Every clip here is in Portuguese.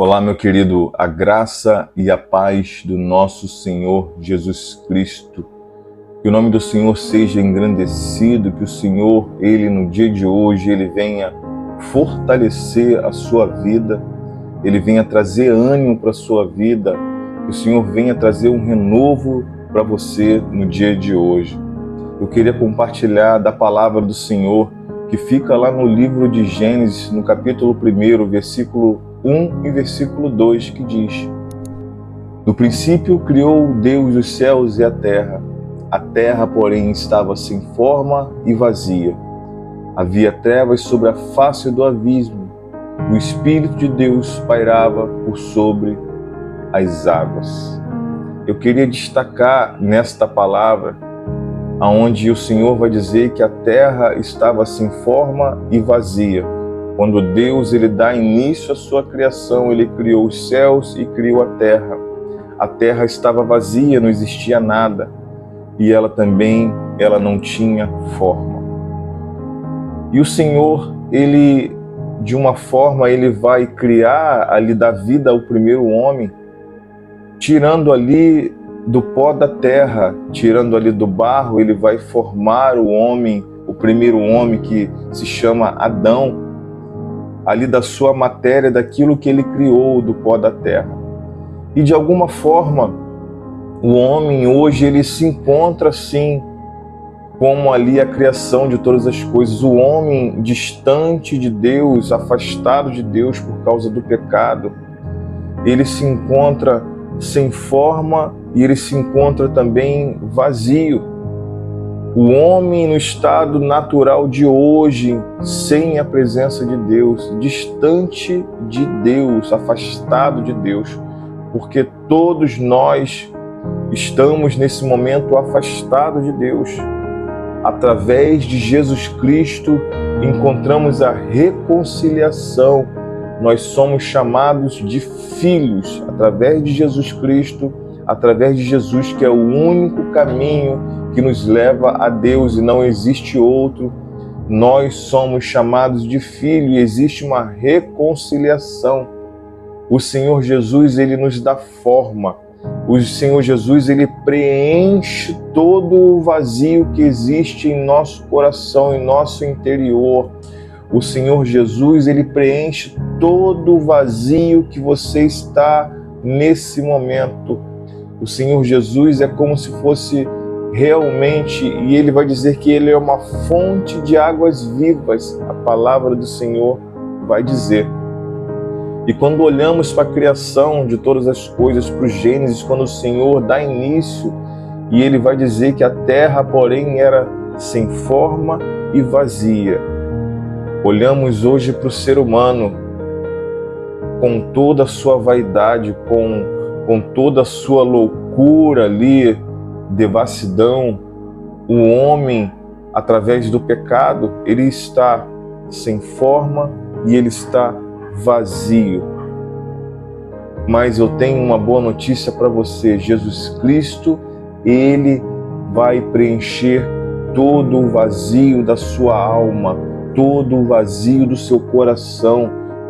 Olá, meu querido, a graça e a paz do nosso Senhor Jesus Cristo. Que o nome do Senhor seja engrandecido, que o Senhor, Ele no dia de hoje, Ele venha fortalecer a sua vida, Ele venha trazer ânimo para a sua vida, que o Senhor venha trazer um renovo para você no dia de hoje. Eu queria compartilhar da palavra do Senhor, que fica lá no livro de Gênesis, no capítulo 1, versículo 1 e versículo 2, que diz: No princípio criou Deus os céus e a terra, porém, estava sem forma e vazia. Havia trevas sobre a face do abismo, o Espírito de Deus pairava por sobre as águas. Eu queria destacar nesta palavra, aonde o Senhor vai dizer que a terra estava sem forma e vazia. Quando Deus ele dá início à sua criação, ele criou os céus e criou a terra. A terra estava vazia, não existia nada. E ela também, ela não tinha forma. E o Senhor, ele, de uma forma, ele vai criar ali da vida o primeiro homem, tirando ali do pó da terra, tirando ali do barro, ele vai formar o homem, o primeiro homem que se chama Adão, ali da sua matéria, daquilo que ele criou do pó da terra. E de alguma forma, o homem hoje ele se encontra assim, como ali a criação de todas as coisas, o homem distante de Deus, afastado de Deus por causa do pecado, ele se encontra sem forma e ele se encontra também vazio. O homem no estado natural de hoje, sem a presença de Deus, distante de Deus, afastado de Deus, porque todos nós estamos nesse momento afastados de Deus. Através de Jesus Cristo, encontramos a reconciliação. Nós somos chamados de filhos, através de Jesus Cristo, através de Jesus, que é o único caminho que nos leva a Deus e não existe outro. Nós somos chamados de filho e existe uma reconciliação. O Senhor Jesus, ele nos dá forma. O Senhor Jesus, ele preenche todo o vazio que existe em nosso coração, em nosso interior. O Senhor Jesus, ele preenche todo o vazio que você está nesse momento. O Senhor Jesus é como se fosse realmente, e ele vai dizer que ele é uma fonte de águas vivas. A palavra do Senhor vai dizer. E quando olhamos para a criação de todas as coisas, para o Gênesis, quando o Senhor dá início, e ele vai dizer que a terra, porém, era sem forma e vazia. Olhamos hoje para o ser humano, com toda a sua vaidade, com toda a sua loucura ali, devassidão. O homem, através do pecado, ele está sem forma e ele está vazio. Mas eu tenho uma boa notícia para você. Jesus Cristo, ele vai preencher todo o vazio da sua alma, todo o vazio do seu coração,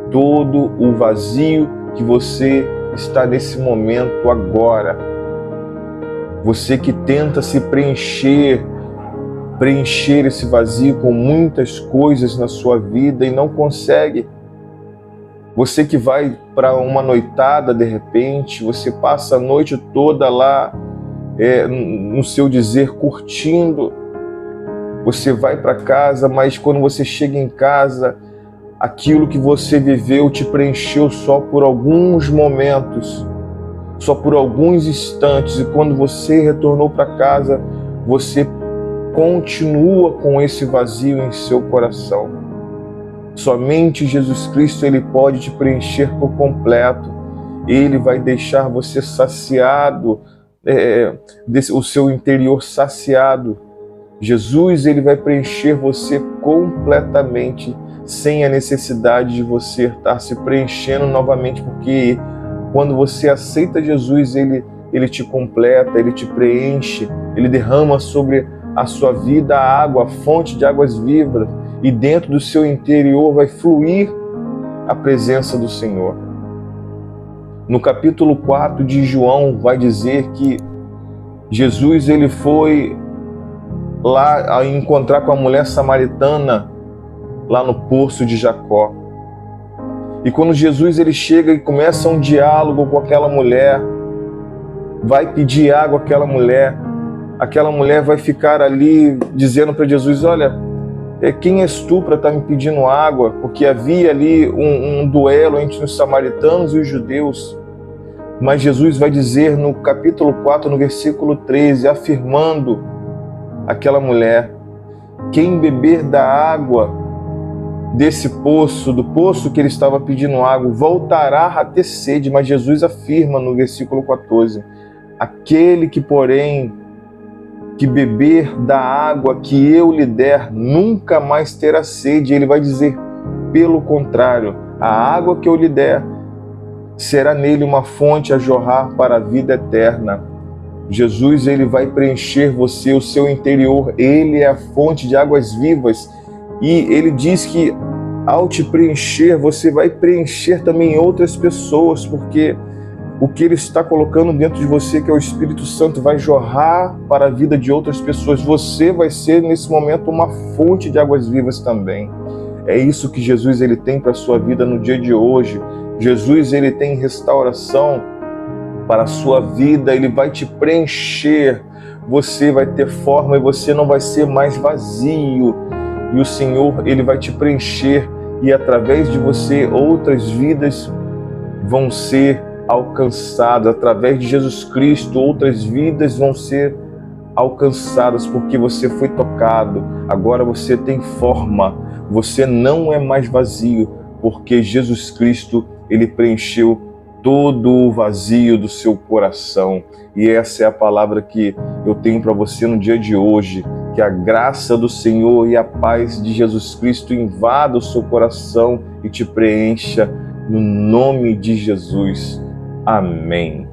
todo o vazio que você está nesse momento agora. Você que tenta se preencher esse vazio com muitas coisas na sua vida e não consegue. Você que vai para uma noitada de repente, você passa a noite toda lá, no seu dizer, curtindo. Você vai para casa, mas quando você chega em casa, aquilo que você viveu te preencheu só por alguns momentos, só por alguns instantes. E quando você retornou para casa, você continua com esse vazio em seu coração. Somente Jesus Cristo, ele pode te preencher por completo. Ele vai deixar você saciado, o seu interior saciado. Jesus, ele vai preencher você completamente, sem a necessidade de você estar se preenchendo novamente, porque quando você aceita Jesus, ele te completa, ele te preenche, ele derrama sobre a sua vida a água, a fonte de águas vivas, e dentro do seu interior vai fluir a presença do Senhor. No capítulo 4 de João vai dizer que Jesus ele foi lá a encontrar com a mulher samaritana lá no poço de Jacó. E quando Jesus ele chega e começa um diálogo com aquela mulher, vai pedir água àquela mulher vai ficar ali dizendo para Jesus: olha, quem és tu para estar me pedindo água? Porque havia ali um duelo entre os samaritanos e os judeus. Mas Jesus vai dizer no capítulo 4, no versículo 13, afirmando aquela mulher: quem beber da água desse poço, do poço que ele estava pedindo água, voltará a ter sede. Mas Jesus afirma no versículo 14: aquele que, porém, que beber da água que eu lhe der, nunca mais terá sede. Ele vai dizer, pelo contrário, a água que eu lhe der será nele uma fonte a jorrar para a vida eterna. Jesus, ele vai preencher você, o seu interior. Ele é a fonte de águas vivas. E ele diz que ao te preencher, você vai preencher também outras pessoas, porque o que ele está colocando dentro de você, que é o Espírito Santo, vai jorrar para a vida de outras pessoas. Você vai ser, nesse momento, uma fonte de águas vivas também. É isso que Jesus ele tem para a sua vida no dia de hoje. Jesus ele tem restauração para a sua vida, ele vai te preencher. Você vai ter forma e você não vai ser mais vazio. E o Senhor ele vai te preencher e através de você outras vidas vão ser alcançadas. Através de Jesus Cristo, outras vidas vão ser alcançadas, porque você foi tocado. Agora você tem forma, você não é mais vazio, porque Jesus Cristo, ele preencheu todo o vazio do seu coração. E essa é a palavra que eu tenho para você no dia de hoje. Que a graça do Senhor e a paz de Jesus Cristo invada o seu coração e te preencha no nome de Jesus. Amém.